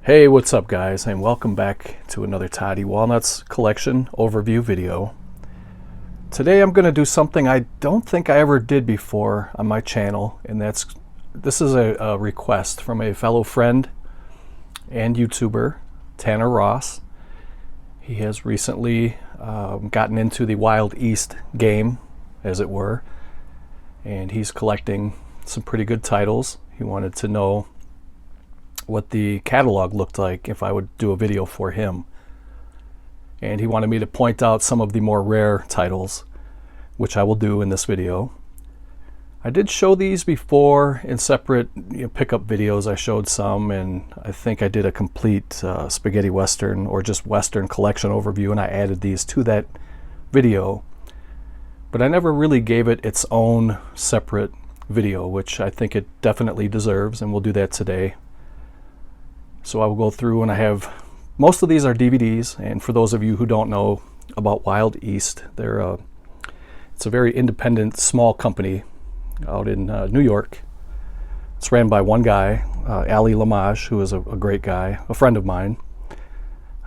Hey, what's up guys, and welcome back to another Toddy Walnuts collection overview video. Today I'm going to do something I don't think I ever did before on my channel, and this is a request from a fellow friend and YouTuber, Tanner Ross. He has recently gotten into the Wild East game, as it were, and he's collecting some pretty good titles. He wanted to know what the catalog looked like if I would do a video for him. And he wanted me to point out some of the more rare titles, which I will do in this video. I did show these before in separate pickup videos. I showed some, and I think I did a complete spaghetti western or just western collection overview, and I added these to that video. But I never really gave it its own separate video, which I think it definitely deserves, and we'll do that today. So I will go through, and I have most of these are DVDs, and for those of you who don't know about Wild East, it's a very independent small company out in New York. It's ran by one guy, Ali Lamage, who is a great guy, a friend of mine.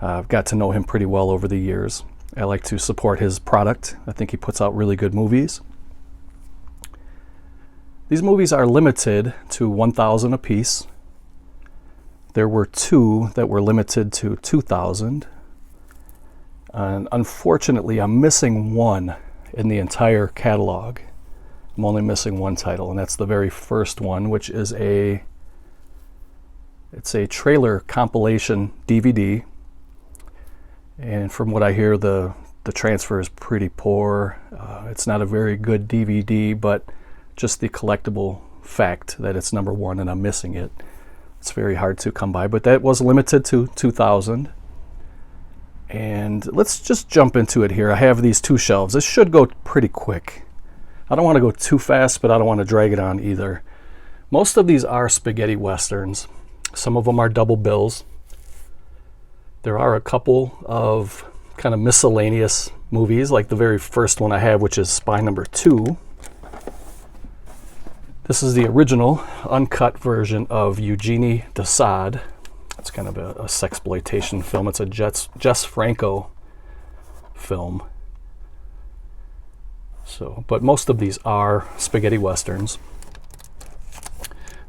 I've got to know him pretty well over the years. I like to support his product. I think he puts out really good movies. These movies are limited to 1,000 a piece. There were two that were limited to 2,000, and unfortunately I'm missing one in the entire catalog. I'm only missing one title, and that's the very first one, which is it's a trailer compilation DVD, and from what I hear the transfer is pretty poor. It's not a very good DVD, but just the collectible fact that it's number one and I'm missing it, it's very hard to come by, but that was limited to 2,000. And let's just jump into it here. I have these two shelves. This should go pretty quick. I don't want to go too fast, but I don't want to drag it on either. Most of these are spaghetti westerns. Some of them are double bills. There are a couple of kind of miscellaneous movies, like the very first one I have, which is Spy Number 2. This is the original uncut version of Eugenie de Sade. It's kind of a sexploitation film. It's a Jess Franco film. But most of these are spaghetti westerns.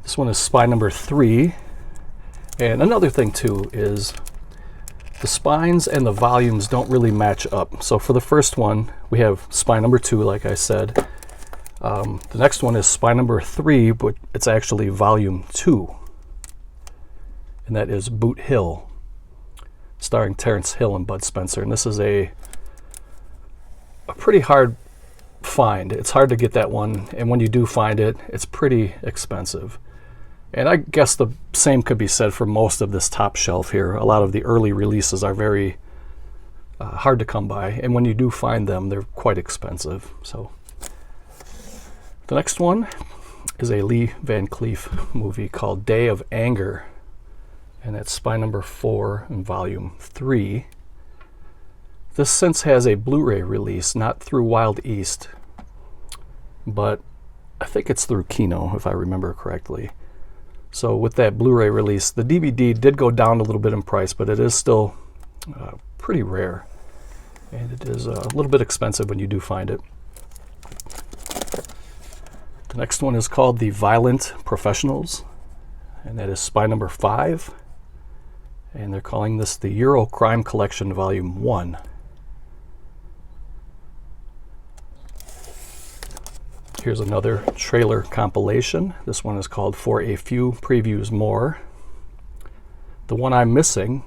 This one is Spy Number 3. And another thing too is the spines and the volumes don't really match up. So for the first one, we have Spy Number 2, like I said. The next one is Spy Number 3, but it's actually Volume 2. And that is Boot Hill, starring Terrence Hill and Bud Spencer. And this is a pretty hard find. It's hard to get that one, and when you do find it, it's pretty expensive. And I guess the same could be said for most of this top shelf here. A lot of the early releases are very hard to come by, and when you do find them, they're quite expensive. So the next one is a Lee Van Cleef movie called Day of Anger, and that's Spy Number 4 in Volume 3. This since has a Blu-ray release, not through Wild East, but I think it's through Kino, if I remember correctly. So with that Blu-ray release, the DVD did go down a little bit in price, but it is still pretty rare, and it is a little bit expensive when you do find it. The next one is called The Violent Professionals, and that is Spy Number 5, and they're calling this the Euro Crime Collection Volume 1. Here's another trailer compilation. This one is called For a Few Previews More. The one I'm missing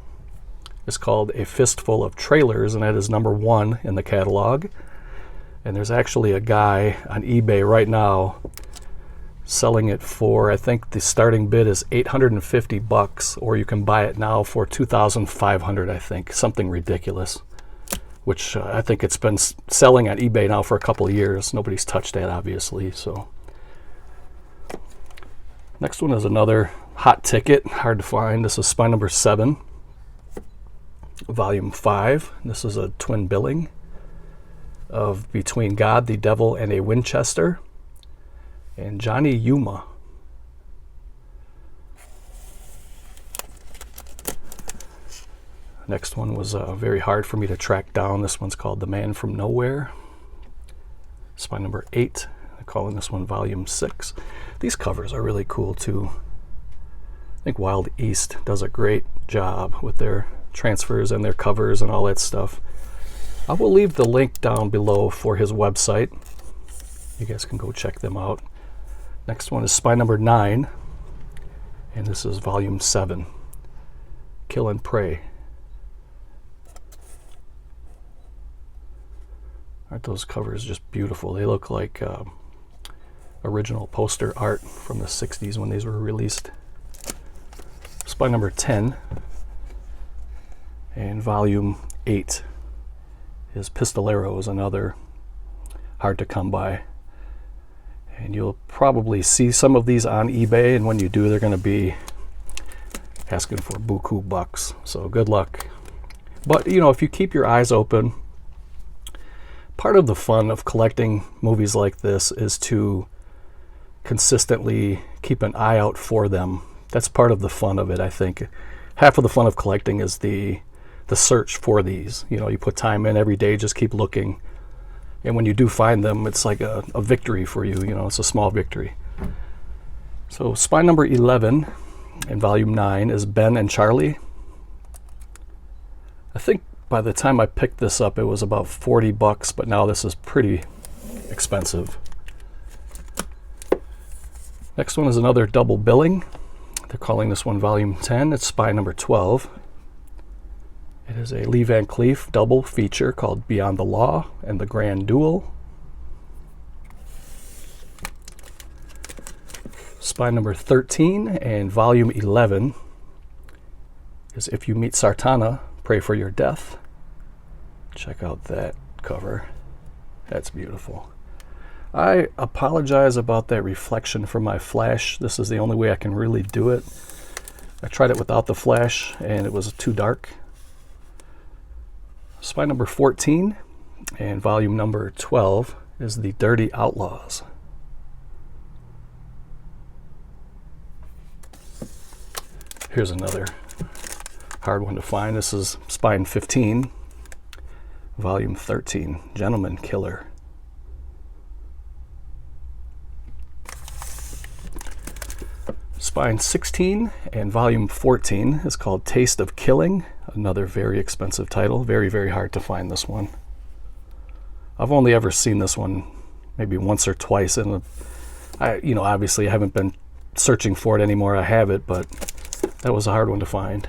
is called A Fistful of Trailers, and that is number 1 in the catalog. And there's actually a guy on eBay right now selling it for, I think the starting bid is $850, or you can buy it now for $2,500, I think, something ridiculous, which I think it's been selling on eBay now for a couple of years. Nobody's touched that, obviously. So next one is another hot ticket, hard to find. This is Spy Number 7, Volume 5. This is a twin billing of Between God, the Devil, and a Winchester, and Johnny Yuma. Next one was very hard for me to track down. This one's called The Man from Nowhere. Spine number 8. I'm calling this one volume 6. These covers are really cool too. I think Wild East does a great job with their transfers and their covers and all that stuff. I will leave the link down below for his website. You guys can go check them out. Next one is spine number 9, and this is volume 7, Kill and Pray. Aren't those covers just beautiful? They look like original poster art from the 60s when these were released. Spine number 10 and volume 8 is Pistoleros, another hard to come by. And you'll probably see some of these on eBay, and when you do, they're going to be asking for buku bucks. So good luck. But, you know, if you keep your eyes open, part of the fun of collecting movies like this is to consistently keep an eye out for them. That's part of the fun of it, I think. Half of the fun of collecting is the search for these. You know, you put time in every day, just keep looking. And when you do find them, it's like a victory for you. You know, it's a small victory. So spine number 11 in volume 9 is Ben and Charlie. I think by the time I picked this up, it was about 40 bucks, but now this is pretty expensive. Next one is another double billing. They're calling this one volume 10. It's spine number 12. It is a Lee Van Cleef double feature called Beyond the Law and the Grand Duel. Spine number 13 and volume 11 is If You Meet Sartana, Pray for Your Death. Check out that cover. That's beautiful. I apologize about that reflection from my flash. This is the only way I can really do it. I tried it without the flash and it was too dark. Spine number 14 and volume number 12 is The Dirty Outlaws. Here's another hard one to find. This is spine 15, volume 13, Gentleman Killer. Spine 16 and volume 14 is called Taste of Killing, another very expensive title. Very, very hard to find this one. I've only ever seen this one maybe once or twice, and obviously I haven't been searching for it anymore. I have it, but that was a hard one to find.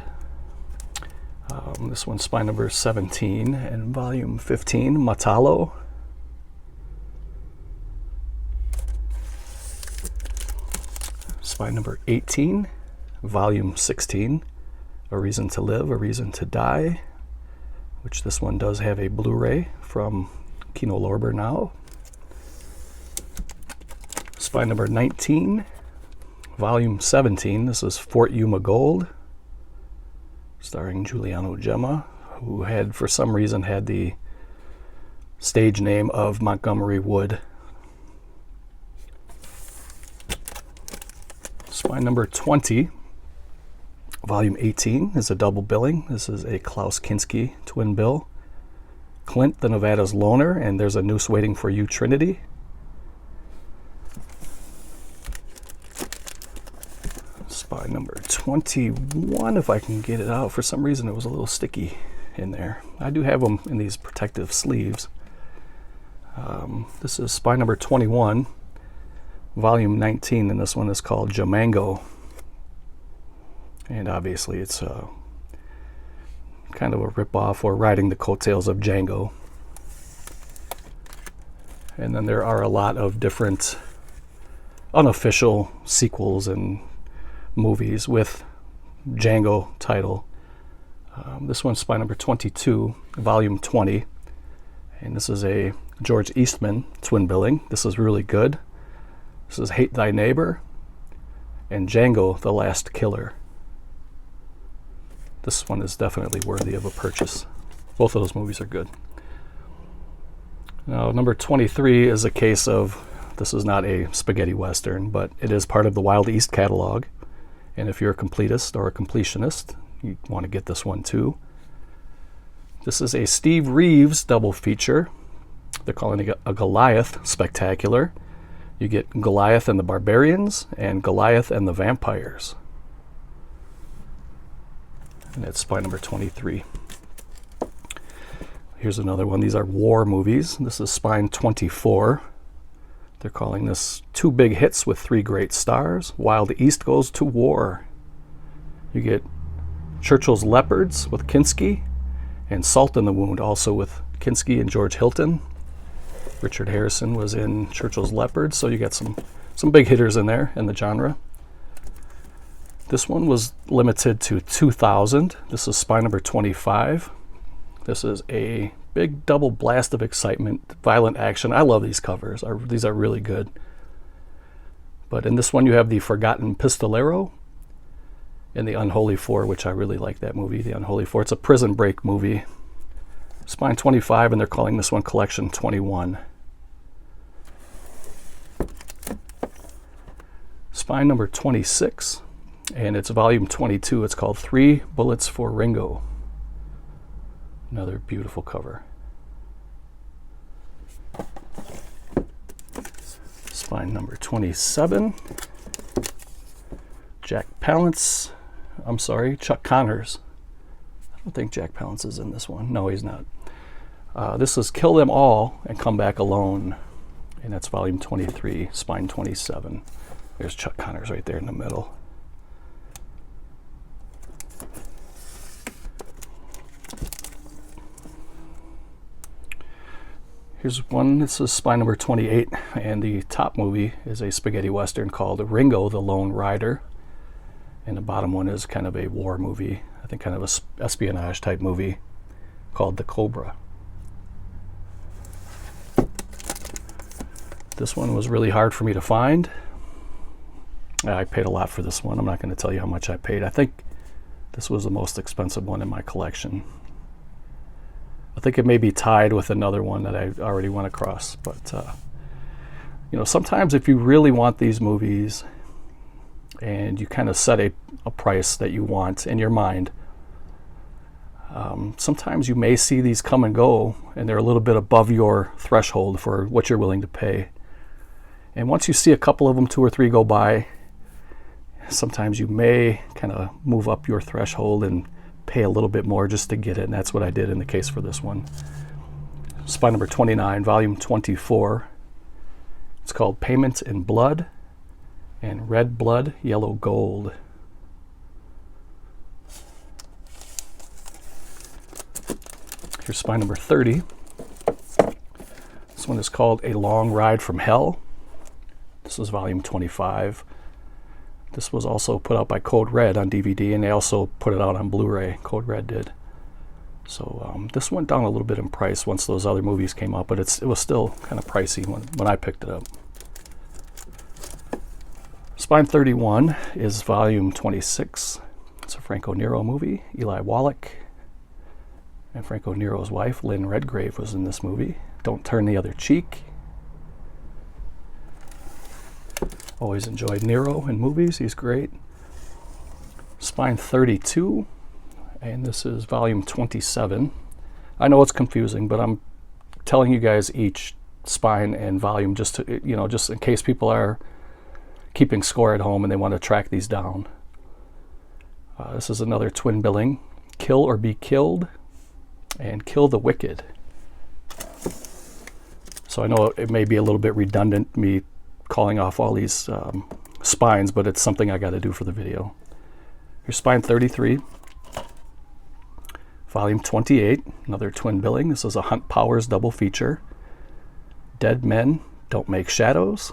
This one's spine number 17 and volume 15, Matalo. Spine number 18, volume 16, A Reason to Live, A Reason to Die, which this one does have a Blu-ray from Kino Lorber now. Spine number 19, volume 17, this is Fort Yuma Gold, starring Giuliano Gemma, who had, for some reason, had the stage name of Montgomery Wood. Spine number 20, volume 18 is a double billing. This is a Klaus Kinski twin bill. Clint, the Nevada's Loner, and There's a Noose Waiting for You, Trinity. Spine number 21, if I can get it out. For some reason it was a little sticky in there. I do have them in these protective sleeves. This is spine number 21, volume 19, and this one is called Jamango. And obviously it's kind of a rip-off or riding the coattails of Django. And then there are a lot of different unofficial sequels and movies with Django title. This one's spine number 22, volume 20, and this is a George Eastman twin billing. This is really good. This is Hate Thy Neighbor and Django, the Last Killer. This one is definitely worthy of a purchase. Both of those movies are good. Now, number 23 is a case of, this is not a spaghetti western, but it is part of the Wild East catalog. And if you're a completist or a completionist, you want to get this one too. This is a Steve Reeves double feature. They're calling it a Goliath Spectacular. You get Goliath and the Barbarians and Goliath and the Vampires. And that's spine number 23. Here's another one. These are war movies. This is spine 24. They're calling this Two Big Hits with Three Great Stars, While the East Goes to War. You get Churchill's Leopards with Kinski, and Salt in the Wound also with Kinski and George Hilton. Richard Harrison was in Churchill's Leopards, so you got some big hitters in there in the genre. This one was limited to 2,000. This is spine number 25. This is a big double blast of excitement, violent action. I love these covers. These are really good. But in this one you have the Forgotten Pistolero and the Unholy Four, which I really like that movie, the Unholy Four. It's a prison break movie. Spine 25, and they're calling this one Collection 21. Spine number 26, and it's volume 22. It's called 3 Bullets for Ringo. Another beautiful cover. Spine number 27. Chuck Connors. I don't think Jack Palance is in this one. No, he's not. This is Kill Them All and Come Back Alone. And that's volume 23, spine 27. There's Chuck Connors right there in the middle. Here's one. This is spine number 28, and the top movie is a spaghetti western called Ringo the Lone Rider. And the bottom one is kind of a war movie, I think kind of a espionage type movie called The Cobra. This one was really hard for me to find. I paid a lot for this one. I'm not going to tell you how much I paid. I think this was the most expensive one in my collection. I think it may be tied with another one that I already went across. But, sometimes if you really want these movies and you kind of set a price that you want in your mind, sometimes you may see these come and go, and they're a little bit above your threshold for what you're willing to pay. And once you see a couple of them, 2 or 3 go by, sometimes you may kind of move up your threshold and pay a little bit more just to get it, and that's what I did in the case for this one. Spine number 29, volume 24. It's called Payment in Blood and Red Blood, Yellow Gold. Here's spine number 30. This one is called A Long Ride from Hell. This is volume 25. This was also put out by Code Red on DVD, and they also put it out on Blu-ray. Code Red did. So this went down a little bit in price once those other movies came out, but it was still kind of pricey when I picked it up. Spine 31 is volume 26. It's a Franco Nero movie. Eli Wallach and Franco Nero's wife, Lynn Redgrave, was in this movie. Don't Turn the Other Cheek. Always enjoyed Nero in movies. He's great. Spine 32, and this is volume 27. I know it's confusing, but I'm telling you guys each spine and volume just to, just in case people are keeping score at home and they want to track these down. This is another twin billing, Kill or Be Killed and Kill the Wicked. So I know it may be a little bit redundant, me calling off all these spines, but it's something I got to do for the video. Here's spine 33, volume 28, another twin billing. This is a Hunt Powers double feature. Dead Men Don't Make Shadows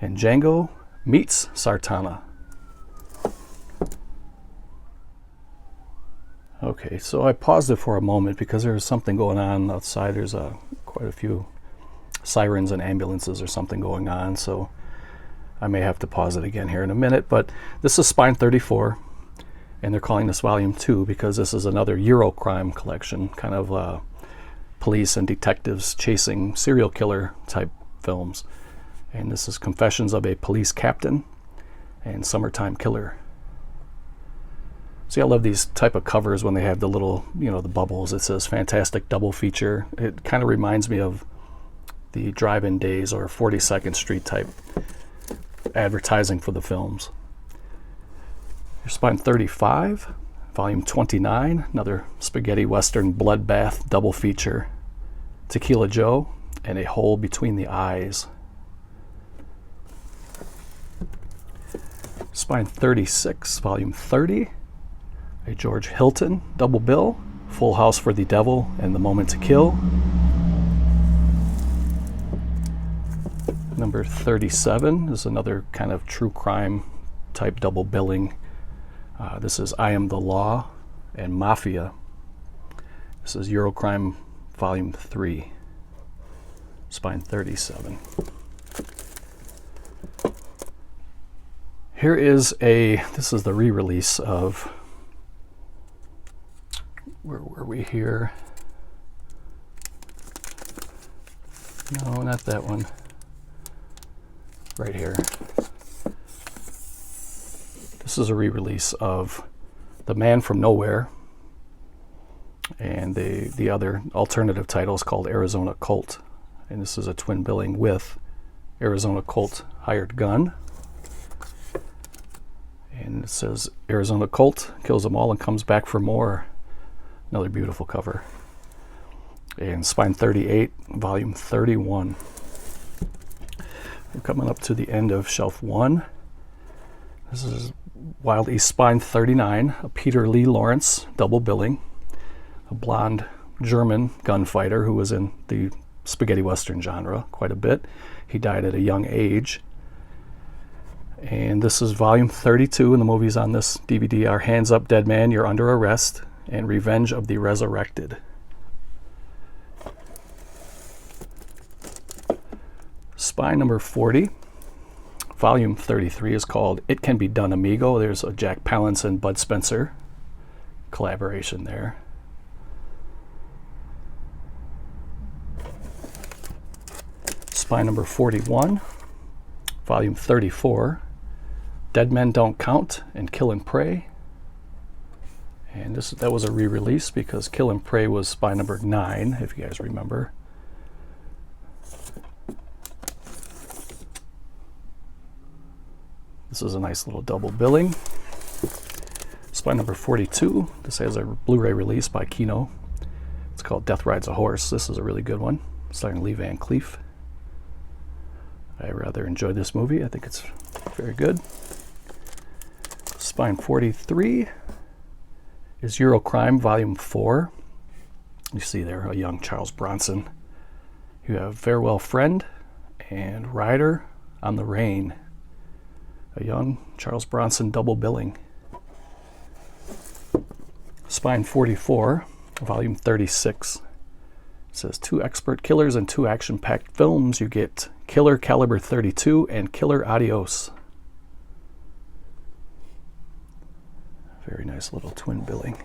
and Django Meets Sartana. Okay, so I paused it for a moment because there was something going on outside. There's quite a few sirens and ambulances or something going on, so I may have to pause it again here in a minute. But this is spine 34, and they're calling this volume 2 because this is another Eurocrime collection, kind of police and detectives chasing serial killer type films. And this is Confessions of a Police Captain and Summertime Killer. See, I love these type of covers when they have the little, you know, the bubbles. It says fantastic double feature. It kind of reminds me of the Drive-In Days or 42nd Street type advertising for the films. Here's Spine 35, Volume 29, another spaghetti western bloodbath double feature. Tequila Joe and A Hole Between the Eyes. Spine 36, Volume 30, a George Hilton double bill, Full House for the Devil and The Moment to Kill. Number 37 is another kind of true crime type double billing. This is I Am the Law and Mafia. This is Eurocrime Volume 3, Spine 37. Here is this is the re-release of, where were we here? No, not that one. Right here. This is a re-release of The Man from Nowhere, and the other alternative title is called Arizona Cult, and this is a twin billing with Arizona Cult Hired Gun. And it says Arizona Cult kills them all and comes back for more. Another beautiful cover. And Spine 38, Volume 31. We're coming up to the end of Shelf 1. This is Wild East Spine 39, a Peter Lee Lawrence double billing. A blonde German gunfighter who was in the spaghetti western genre quite a bit. He died at a young age. And this is Volume 32, and the movies on this DVD are Hands Up, Dead Man, You're Under Arrest, and Revenge of the Resurrected. Spine number 40, Volume 33 is called It Can Be Done, Amigo. There's a Jack Palance and Bud Spencer collaboration there. Spine number 41, Volume 34, Dead Men Don't Count and Kill and Pray. And that was a re-release because Kill and Pray was spine number 9, if you guys remember. This is a nice little double billing. Spine number 42. This has a Blu-ray release by Kino. It's called Death Rides a Horse. This is a really good one, starring Lee Van Cleef. I rather enjoyed this movie. I think it's very good. Spine 43 is Eurocrime Volume 4. You see there a young Charles Bronson. You have Farewell Friend and Rider on the Rain. A young Charles Bronson double billing. Spine 44, Volume 36. It says 2 expert killers and 2 action-packed films. You get Killer Caliber 32 and Killer Adios. Very nice little twin billing.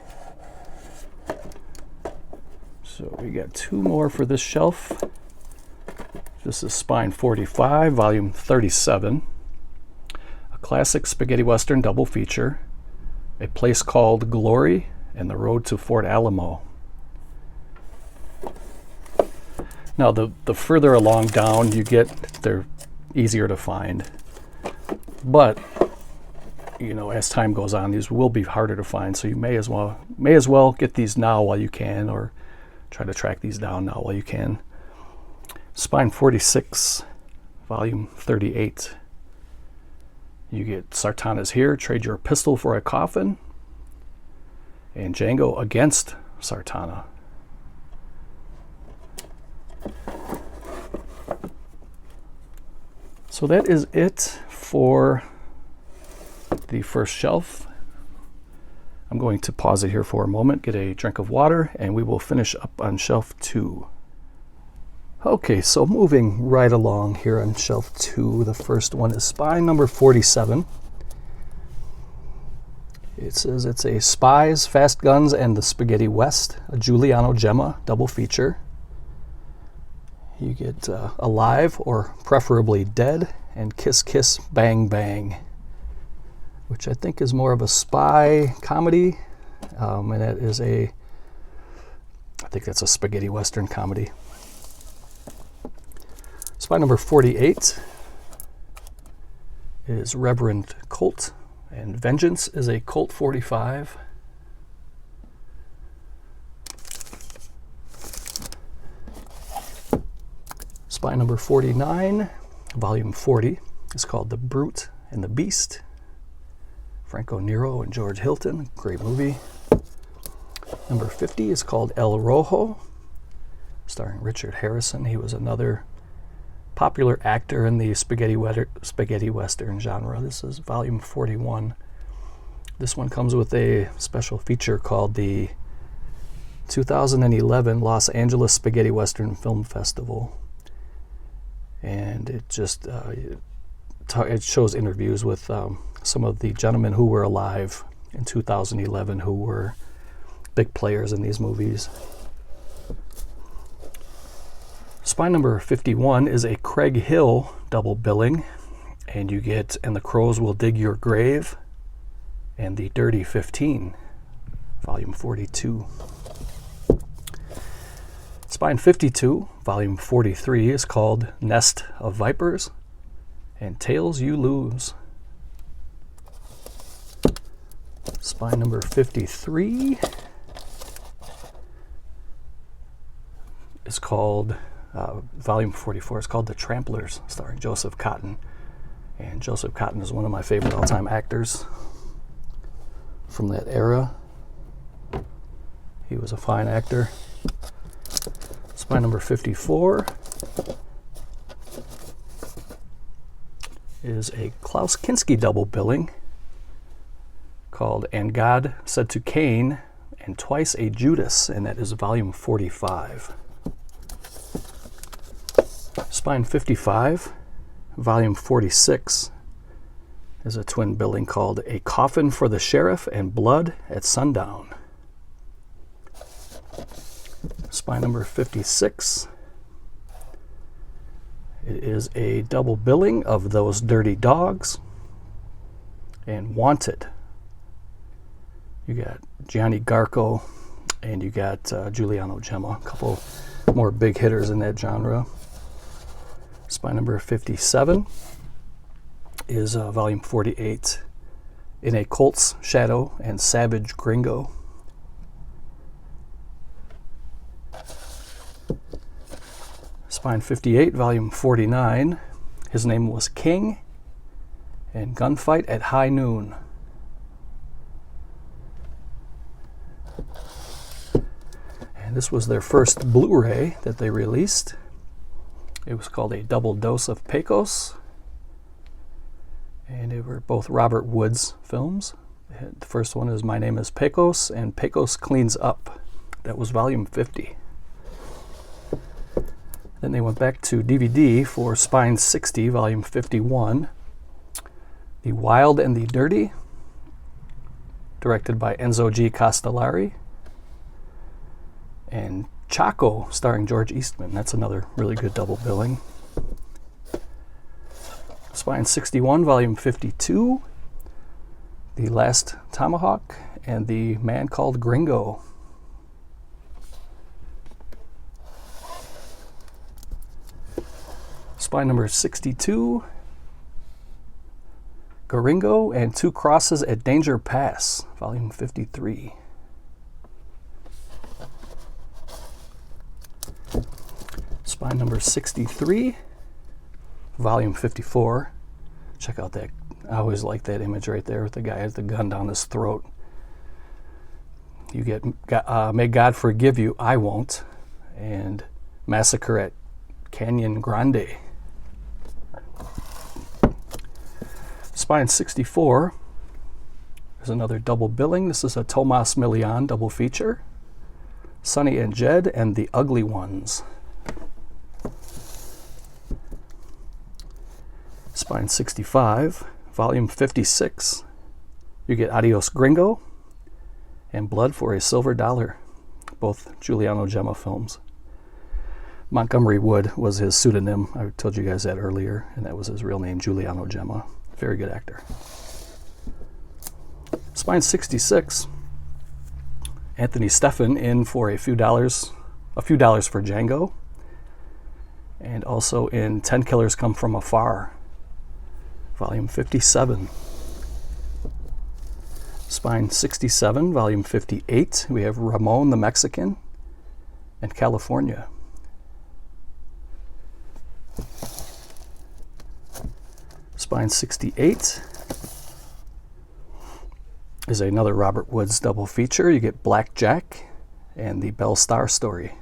So we got 2 more for this shelf. This is Spine 45, Volume 37. A classic spaghetti western double feature. A Place Called Glory and The Road to Fort Alamo. Now the further along down you get, they're easier to find. But you know, as time goes on, these will be harder to find, so you may as well get these now while you can, or try to track these down now while you can. Spine 46, Volume 38. You get Sartana's Here, Trade Your Pistol for a Coffin, and Django Against Sartana. So that is it for the first shelf. I'm going to pause it here for a moment, get a drink of water, and we will finish up on shelf 2. Okay, so moving right along here on shelf 2, the first one is spine number 47. It says it's a Spies, Fast Guns, and the Spaghetti West, a Giuliano Gemma double feature. You get Alive, or preferably Dead, and Kiss Kiss Bang Bang. which I think is more of a spy comedy, and that is I think that's a spaghetti western comedy. Spy number 48 is Reverend Colt, and Vengeance is a Colt 45. Spy number 49, volume 40, is called The Brute and the Beast. Franco Nero and George Hilton, great movie. Number 50 is called El Rojo, starring Richard Harrison. He was another popular actor in the spaghetti western genre. This is volume 41. This one comes with a special feature called the 2011 Los Angeles Spaghetti Western Film Festival. And it just it shows interviews with some of the gentlemen who were alive in 2011 who were big players in these movies. Spy number 51 is a Craig Hill double billing, and you get And the Crows Will Dig Your Grave and The Dirty 15, volume 42. Spy 52, volume 43, is called Nest of Vipers and Tales You Lose. Spy number 53 is called volume 44 is called The Tramplers, starring Joseph Cotten. And Joseph Cotten is one of my favorite all-time actors from that era. He was a fine actor. Spy number 54 is a Klaus Kinski double billing called And God Said to Cain and Twice a Judas, and that is volume 45. Spy 55, volume 46, is a twin billing called A Coffin for the Sheriff and Blood at Sundown. Spy number 56, it is a double billing of Those Dirty Dogs and Wanted. You got Gianni Garco and you got Giuliano Gemma, a couple more big hitters in that genre. Spy number 57 is volume 48, In a Colt's Shadow and Savage Gringo. Spy 58, volume 49, His Name Was King and Gunfight at High Noon. And this was their first Blu-ray that they released. It was called A Double Dose of Pecos, and they were both Robert Woods films. The first one is My Name is Pecos and Pecos Cleans Up. That was volume 50. Then they went back to DVD for Spine 60, volume 51. The Wild and the Dirty, directed by Enzo G. Castellari. And Chaco, starring George Eastman. That's another really good double billing. Spine 61, volume 52. The Last Tomahawk and The Man Called Gringo. Spy number 62, Gringo and Two Crosses at Danger Pass, volume 53. Spy number 63, volume 54. Check out that. I always like that image right there with the guy with the gun down his throat. You get May God Forgive You, I Won't, and Massacre at Canyon Grande. Spine 64 is another double billing. This is a Tomas Milian double feature. Sonny and Jed and the Ugly Ones. Spine 65, volume 56. You get Adios Gringo and Blood for a Silver Dollar, both Giuliano Gemma films. Montgomery Wood was his pseudonym. I told you guys that earlier, and that was his real name, Giuliano Gemma. Very good actor. Spine 66, Anthony Stephan in for a few dollars for Django. And also in 10 Killers Come From Afar, volume 57. Spine 67, volume 58, we have Ramon the Mexican and California. Spine 68 is another Robert Woods double feature. You get Black Jack and the Belle Starr story.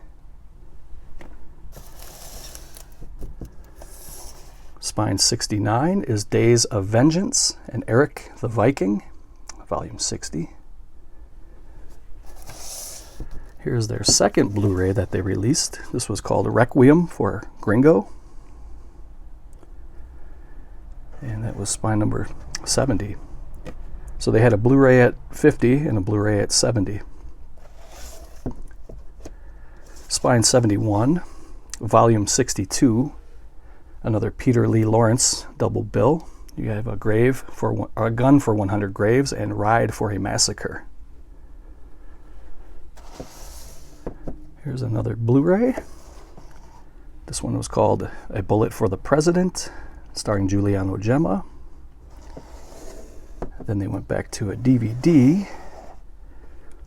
Spine 69 is Days of Vengeance and Eric the Viking, volume 60. Here's their second Blu-ray that they released. This was called Requiem for Gringo. And that was spine number 70. So they had a Blu-ray at 50 and a Blu-ray at 70. Spine 71, volume 62. Another Peter Lee Lawrence double bill. You have a gun for 100 graves and Ride for a Massacre. Here's another Blu-ray. This one was called A Bullet for the President, starring Giuliano Gemma. Then they went back to a DVD.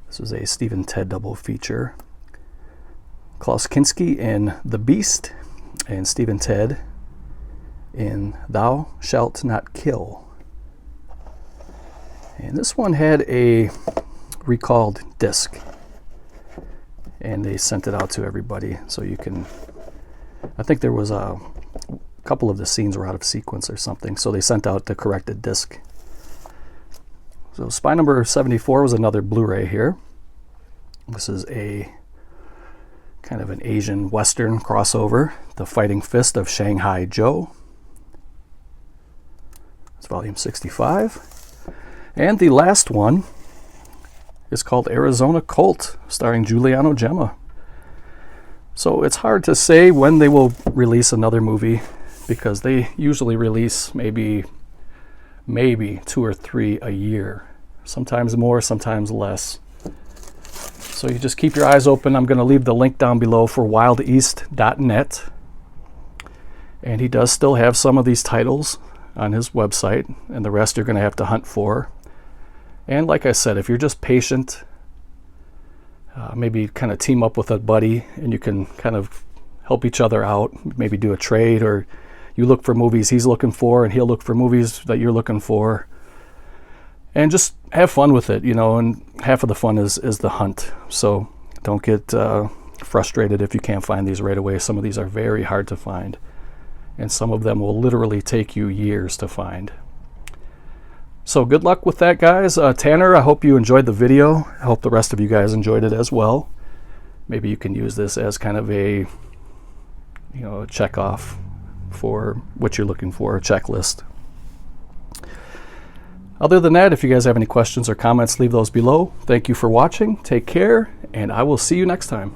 This was a Steve and Ted double feature. Klaus Kinski in The Beast and Steve and Ted in Thou Shalt Not Kill. And this one had a recalled disc, and they sent it out to everybody so you can, I think there was a couple of the scenes were out of sequence or something, so they sent out the corrected disc. So spine number 74 was another Blu-ray here. This is a kind of an Asian Western crossover, The Fighting Fist of Shanghai Joe. It's volume 65. And the last one is called Arizona Colt, starring Giuliano Gemma. So it's hard to say when they will release another movie, because they usually release maybe 2 or 3 a year. Sometimes more, sometimes less. So you just keep your eyes open. I'm going to leave the link down below for wildeast.net. And he does still have some of these titles on his website, and the rest you're going to have to hunt for. And like I said, if you're just patient, maybe kind of team up with a buddy and you can kind of help each other out, maybe do a trade, or you look for movies he's looking for and he'll look for movies that you're looking for, and just have fun with it, you know. And half of the fun is the hunt. So don't get frustrated if you can't find these right away. Some of these are very hard to find, and some of them will literally take you years to find. So good luck with that, guys. Tanner, I hope you enjoyed the video. I hope the rest of you guys enjoyed it as well. Maybe you can use this as kind of a, a check off for what you're looking for, a checklist. Other than that, if you guys have any questions or comments, leave those below. Thank you for watching. Take care, and I will see you next time.